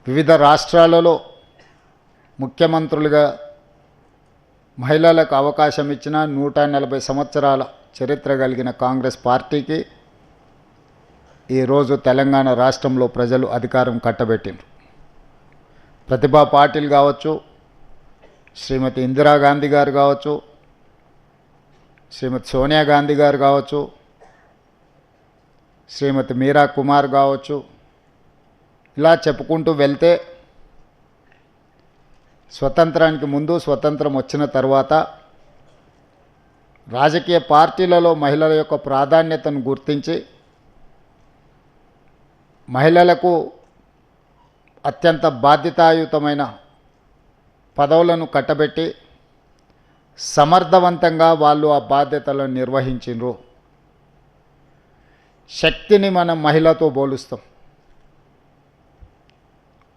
వివిధ రాష్ట్రాలలో ముఖ్యమంత్రులుగా మహిళలకు అవకాశం ఇచ్చిన 140 సంవత్సరాల చరిత్ర కలిగిన కాంగ్రెస్ పార్టీకి ఈరోజు తెలంగాణ రాష్ట్రంలో ప్రజలు అధికారం కట్టబెట్టిండ్రు. ప్రతిభా పాటిల్ కావచ్చు, శ్రీమతి ఇందిరాగాంధీ గారు కావచ్చు, శ్రీమతి సోనియా గాంధీ గారు కావచ్చు, శ్రీమతి మీరా కుమార్ కావచ్చు, ఇలా చెప్పుకుంటూ వెళ్తే స్వతంత్రానికి ముందు, స్వతంత్రం వచ్చిన తర్వాత రాజకీయ పార్టీలలో మహిళల యొక్క ప్రాధాన్యతను గుర్తించి మహిళలకు అత్యంత బాధ్యతాయుతమైన పదవులను కట్టబెట్టి సమర్థవంతంగా వాళ్ళు ఆ బాధ్యతలను నిర్వహించిండ్రు. శక్తిని మనం మహిళతో పోలుస్తాం,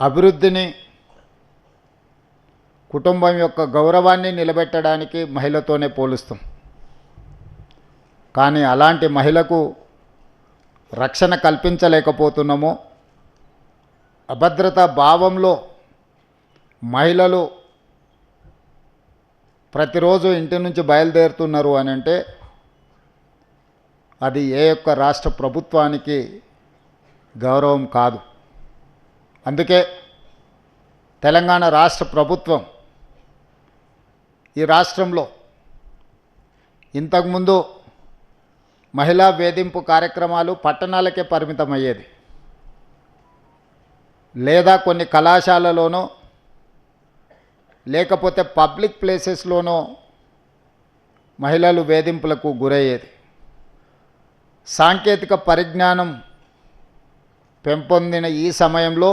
అభివృద్ధిని, కుటుంబం యొక్క గౌరవాన్ని నిలబెట్టడానికి మహిళతోనే పోలుస్తాం. కానీ అలాంటి మహిళకు రక్షణ కల్పించలేకపోతున్నాము. అభద్రతా భావంలో మహిళలు ప్రతిరోజు ఇంటి నుంచి బయలుదేరుతున్నారు అని అంటే అది ఏ యొక్క రాష్ట్ర ప్రభుత్వానికి గౌరవం కాదు. అందుకే తెలంగాణ రాష్ట్ర ప్రభుత్వం ఈ రాష్ట్రంలో ఇంతకుముందు మహిళా వేధింపు కార్యక్రమాలు పట్టణాలకే పరిమితమయ్యేది, లేదా కొన్ని కళాశాలలోనో లేకపోతే పబ్లిక్ ప్లేసెస్లోనో మహిళలు వేధింపులకు గురయ్యేది. సాంకేతిక పరిజ్ఞానం పెంపొందిన ఈ సమయంలో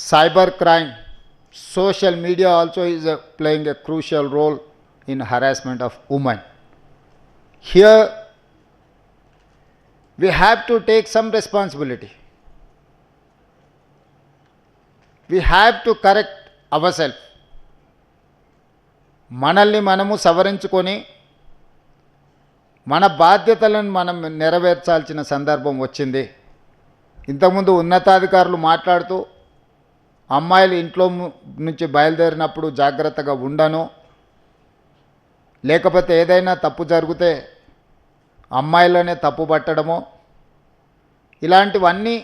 cyber crime, social media also is playing a crucial role in harassment of women. Here we have to take some responsibility. We have to correct ourselves. మనల్ని మనము సవరించుకొని మన బాధ్యతలను మనం నెరవేర్చాల్సిన సందర్భం వచ్చింది. ఇంతకుముందు ఉన్నతాధికారులు మాట్లాడుతూ అమ్మాయిలు ఇంట్లో నుంచి బయలుదేరినప్పుడు జాగ్రత్తగా ఉండను, లేకపోతే ఏదైనా తప్పు జరిగితే అమ్మాయిలనే తప్పు పట్టడము, ఇలాంటివన్నీ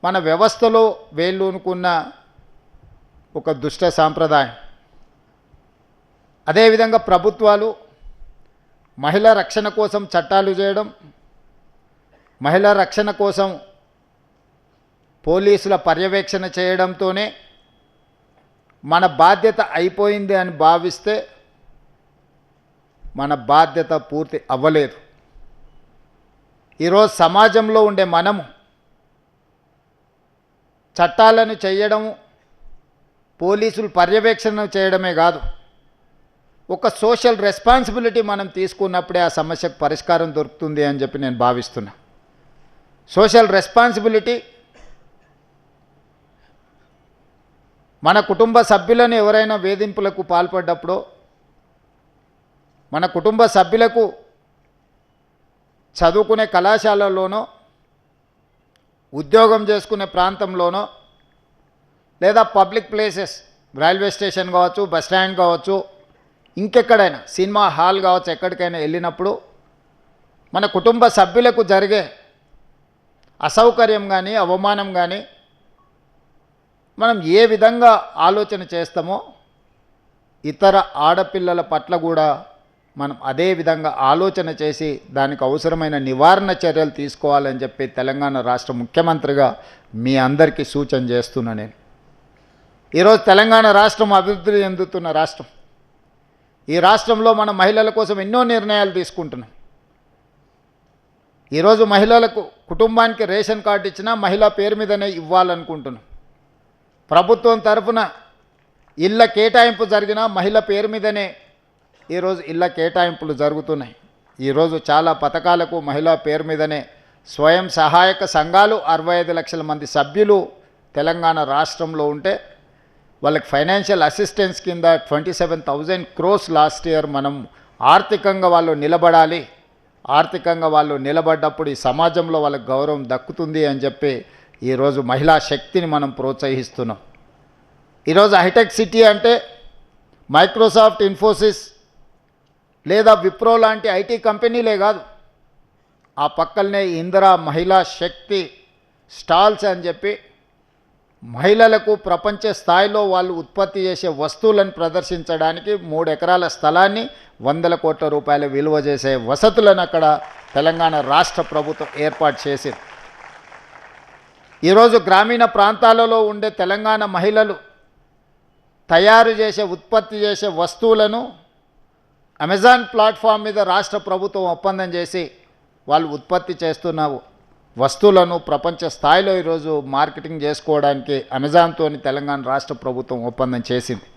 మన వ్యవస్థలో వేళ్ళూనుకున్న ఒక దుష్ట సాంప్రదాయం. అదేవిధంగా ప్రభుత్వాలు మహిళా రక్షణ కోసం చట్టాలు చేయడం, మహిళా రక్షణ కోసం పోలీసుల పర్యవేక్షణ చేయడంతోనే మన బాధ్యత అయిపోయింది అని భావిస్తే మన బాధ్యత పూర్తి అవ్వలేదు. ఈరోజు సమాజంలో ఉండే మనము చట్టాలను చేయడం, పోలీసులు పర్యవేక్షణ చేయడమే కాదు, ఒక సోషల్ రెస్పాన్సిబిలిటీ మనం తీసుకున్నప్పుడే ఆ సమస్యకు పరిష్కారం దొరుకుతుంది అని చెప్పి నేను భావిస్తున్నా. సోషల్ రెస్పాన్సిబిలిటీ మన కుటుంబ సభ్యులను ఎవరైనా వేధింపులకు పాల్పడ్డప్పుడు, మన కుటుంబ సభ్యులకు చదువుకునే కళాశాలలోనో, ఉద్యోగం చేసుకునే ప్రాంతంలోనో, లేదా పబ్లిక్ ప్లేసెస్, రైల్వే స్టేషన్ కావచ్చు, బస్ స్టాండ్ కావచ్చు, ఇంకెక్కడైనా సినిమా హాల్ కావచ్చు, ఎక్కడికైనా వెళ్ళినప్పుడు మన కుటుంబ సభ్యులకు జరిగే అసౌకర్యం కానీ అవమానం కానీ మనం ఏ విధంగా ఆలోచన చేస్తామో ఇతర ఆడపిల్లల పట్ల కూడా మనం అదే విధంగా ఆలోచన చేసి దానికి అవసరమైన నివారణ చర్యలు తీసుకోవాలని చెప్పి తెలంగాణ రాష్ట్ర ముఖ్యమంత్రిగా మీ అందరికీ సూచన చేస్తున్నా. నేను ఈరోజు తెలంగాణ రాష్ట్రం అభివృద్ధి చెందుతున్న రాష్ట్రం. ఈ రాష్ట్రంలో మన మహిళల కోసం ఎన్నో నిర్ణయాలు తీసుకుంటున్నాం. ఈరోజు మహిళలకు కుటుంబానికి రేషన్ కార్డు ఇచ్చినా మహిళా పేరు మీదనే ఇవ్వాలనుకుంటున్నాం. ప్రభుత్వం తరఫున ఇళ్ళ కేటాయింపు జరిగినా మహిళ పేరు మీదనే ఈరోజు ఇళ్ళ కేటాయింపులు జరుగుతున్నాయి. ఈరోజు చాలా పథకాలకు మహిళా పేరు మీదనే స్వయం సహాయక సంఘాలు 65 లక్షల మంది సభ్యులు తెలంగాణ రాష్ట్రంలో ఉంటే వాళ్ళకి ఫైనాన్షియల్ అసిస్టెన్స్ కింద 27,000 crores లాస్ట్ ఇయర్ మనం ఆర్థికంగా వాళ్ళు నిలబడాలి, ఆర్థికంగా వాళ్ళు నిలబడ్డప్పుడు ఈ సమాజంలో వాళ్ళకి గౌరవం దక్కుతుంది అని చెప్పి ఈరోజు మహిళా శక్తిని మనం ప్రోత్సహిస్తున్నాం. ఈరోజు హైటెక్ సిటీ అంటే మైక్రోసాఫ్ట్, ఇన్ఫోసిస్ లేదా విప్రో లాంటి ఐటీ కంపెనీలే కాదు, ఆ పక్కనే ఇందిరా మహిళా శక్తి స్టాల్స్ అని చెప్పి మహిళలకు ప్రపంచ స్థాయిలో వాళ్ళు ఉత్పత్తి చేసే వస్తువులను ప్రదర్శించడానికి 3 ఎకరాల స్థలాన్ని 100 కోట్ల రూపాయల విలువ చేసే వసతులను అక్కడ తెలంగాణ రాష్ట్ర ప్రభుత్వం ఏర్పాటు చేసింది. ఈరోజు గ్రామీణ ప్రాంతాలలో ఉండే తెలంగాణ మహిళలు తయారు చేసే, ఉత్పత్తి చేసే వస్తువులను అమెజాన్ ప్లాట్ఫామ్ మీద రాష్ట్ర ప్రభుత్వం ఒప్పందం చేసి వాళ్ళు ఉత్పత్తి చేస్తున్న వస్తువులను ప్రపంచ స్థాయిలో ఈరోజు మార్కెటింగ్ చేసుకోవడానికి అమెజాన్తో తెలంగాణ రాష్ట్ర ప్రభుత్వం ఒప్పందం చేసింది.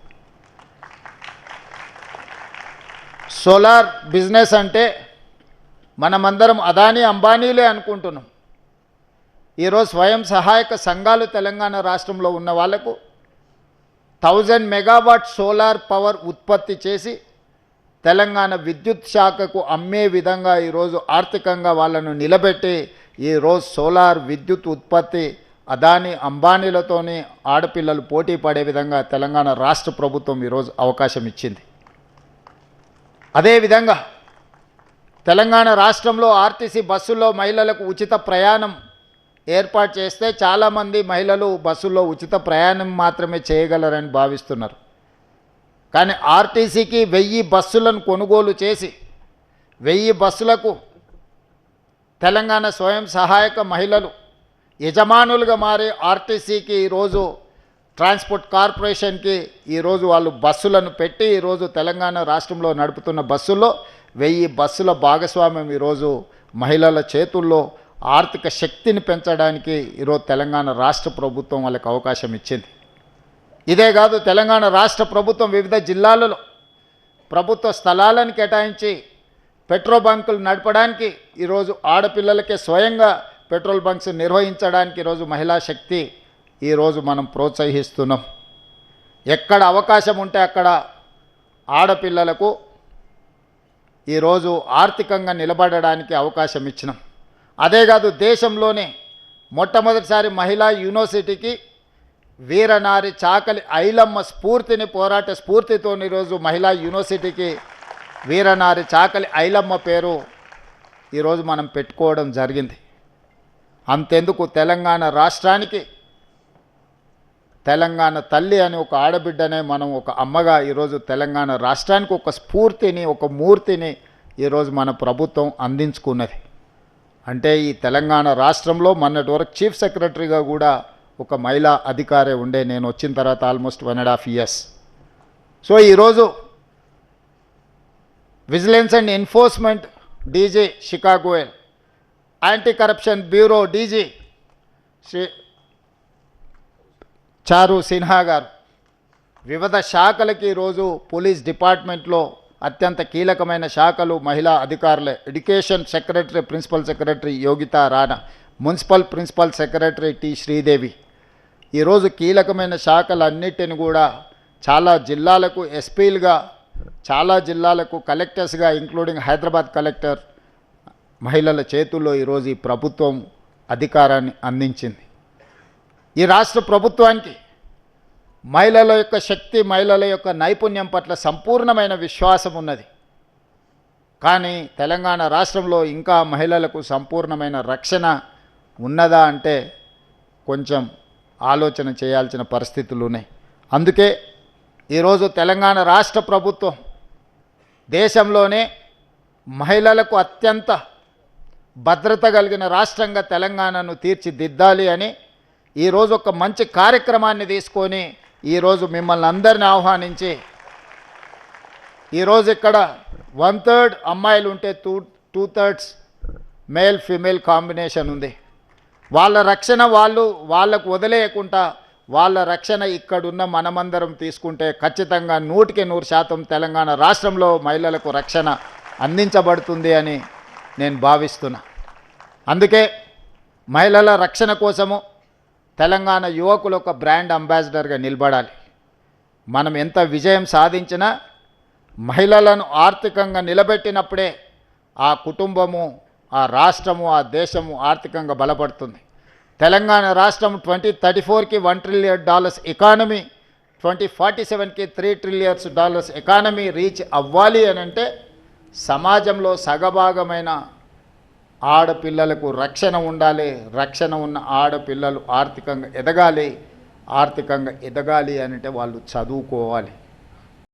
సోలార్ బిజినెస్ అంటే మనమందరం అదానీ అంబానీలే అనుకుంటున్నాం. ఈరోజు స్వయం సహాయక సంఘాలు తెలంగాణ రాష్ట్రంలో ఉన్న వాళ్లకు 1000 మెగావాట్ సోలార్ పవర్ ఉత్పత్తి చేసి తెలంగాణ విద్యుత్ శాఖకు అమ్మే విధంగా ఈరోజు ఆర్థికంగా వాళ్ళను నిలబెట్టి ఈరోజు సోలార్ విద్యుత్ ఉత్పత్తి అదానీ అంబానీలతోని ఆడపిల్లలు పోటీ పడే విధంగా తెలంగాణ రాష్ట్ర ప్రభుత్వం ఈరోజు అవకాశం ఇచ్చింది. అదేవిధంగా తెలంగాణ రాష్ట్రంలో ఆర్టీసీ బస్సుల్లో మహిళలకు ఉచిత ప్రయాణం ఏర్పాటు చేస్తే చాలామంది మహిళలు బస్సుల్లో ఉచిత ప్రయాణం మాత్రమే చేయగలరని భావిస్తున్నారు. కానీ ఆర్టీసీకి 1000 బస్సులను కొనుగోలు చేసి 1000 బస్సులకు తెలంగాణ స్వయం సహాయక మహిళలు యజమానులుగా మారి ఆర్టీసీకి ఈరోజు ట్రాన్స్పోర్ట్ కార్పొరేషన్కి ఈరోజు వాళ్ళు బస్సులను పెట్టి ఈరోజు తెలంగాణ రాష్ట్రంలో నడుపుతున్న బస్సుల్లో 1000 బస్సుల భాగస్వామ్యం ఈరోజు మహిళల చేతుల్లో ఆర్థిక శక్తిని పెంచడానికి ఈరోజు తెలంగాణ రాష్ట్ర ప్రభుత్వం వాళ్ళకి అవకాశం ఇచ్చింది. ఇదే కాదు, తెలంగాణ రాష్ట్ర ప్రభుత్వం వివిధ జిల్లాలలో ప్రభుత్వ స్థలాలను కేటాయించి పెట్రోల్ బంకులు నడపడానికి ఈరోజు ఆడపిల్లలకే స్వయంగా పెట్రోల్ బంక్స్ నిర్వహించడానికి ఈరోజు మహిళా శక్తి ఈరోజు మనం ప్రోత్సహిస్తున్నాం. ఎక్కడ అవకాశం ఉంటే అక్కడ ఆడపిల్లలకు ఈరోజు ఆర్థికంగా నిలబడడానికి అవకాశం ఇచ్చినాం. అదే కాదు, దేశంలోనే మొట్టమొదటిసారి మహిళా యూనివర్సిటీకి వీరనారి చాకలి ఐలమ్మ స్ఫూర్తిని, పోరాట స్ఫూర్తితో ఈరోజు మహిళా యూనివర్సిటీకి వీరనారి చాకలి ఐలమ్మ పేరు ఈరోజు మనం పెట్టుకోవడం జరిగింది. అంతెందుకు, తెలంగాణ రాష్ట్రానికి తెలంగాణ తల్లి అని ఒక ఆడబిడ్డనే మనం ఒక అమ్మగా ఈరోజు తెలంగాణ రాష్ట్రానికి ఒక స్ఫూర్తిని, ఒక మూర్తిని ఈరోజు మన ప్రభుత్వం అందించుకున్నది. అంటే ఈ తెలంగాణ రాష్ట్రంలో మొన్నటి వరకు చీఫ్ సెక్రటరీగా కూడా ఒక మహిళా అధికారే ఉండే. నేను వచ్చిన తర్వాత ఆల్మోస్ట్ 1.5 years. సో ఈరోజు vigilance and enforcement DG Shikha Goyal, anti corruption bureau DG Shri Charu Sinha గారు, వివిధ శాఖలకి ఈరోజు పోలీస్ డిపార్ట్మెంట్లో అత్యంత కీలకమైన శాఖలు మహిళా అధికారులే. Education secretary, principal secretary Yogita Rana, municipal principal secretary T Sridevi, ఈరోజు కీలకమైన శాఖలన్నిటిని కూడా చాలా జిల్లాలకు ఎస్పీలుగా, చాలా జిల్లాలకు కలెక్టర్స్గా, ఇంక్లూడింగ్ హైదరాబాద్ కలెక్టర్ మహిళల చేతుల్లో ఈరోజు ఈ ప్రభుత్వం అధికారాన్ని అందించింది. ఈ రాష్ట్ర ప్రభుత్వానికి మహిళల యొక్క శక్తి, మహిళల యొక్క నైపుణ్యం పట్ల సంపూర్ణమైన విశ్వాసం ఉన్నది. కానీ తెలంగాణ రాష్ట్రంలో ఇంకా మహిళలకు సంపూర్ణమైన రక్షణ ఉన్నదా అంటే కొంచెం ఆలోచన చేయాల్సిన పరిస్థితులు ఉన్నాయి. అందుకే ఈరోజు తెలంగాణ రాష్ట్ర ప్రభుత్వం దేశంలోనే మహిళలకు అత్యంత భద్రత కలిగిన రాష్ట్రంగా తెలంగాణను తీర్చిదిద్దాలి అని ఈరోజు ఒక మంచి కార్యక్రమాన్ని తీసుకొని ఈరోజు మిమ్మల్ని అందరిని ఆహ్వానించి, ఈరోజు ఇక్కడ 1/3 అమ్మాయిలు ఉంటే 2/3 మేల్ ఫీమేల్ కాంబినేషన్ ఉంది. వాళ్ళ రక్షణ వాళ్ళకు వదిలేయకుండా వాళ్ళ రక్షణ ఇక్కడున్న మనమందరం తీసుకుంటే ఖచ్చితంగా 100% తెలంగాణ రాష్ట్రంలో మహిళలకు రక్షణ అందించబడుతుంది అని నేను భావిస్తున్నా. అందుకే మహిళల రక్షణ కోసము తెలంగాణ యువకులు ఒక బ్రాండ్ అంబాసిడర్గా నిలబడాలి. మనం ఎంత విజయం సాధించినా మహిళలను ఆర్థికంగా నిలబెట్టినప్పుడే ఆ కుటుంబము, ఆ రాష్ట్రము, ఆ దేశము ఆర్థికంగా బలపడుతుంది. తెలంగాణ రాష్ట్రం 2034కి $1 ట్రిలియన్ ఎకానమీ, 2047కి $3 ట్రిలియన్ ఎకానమీ రీచ్ అవ్వాలి అని అంటే సమాజంలో సగభాగమైన ఆడపిల్లలకు రక్షణ ఉండాలి. రక్షణ ఉన్న ఆడపిల్లలు ఆర్థికంగా ఎదగాలి. ఆర్థికంగా ఎదగాలి అంటే వాళ్ళు చదువుకోవాలి.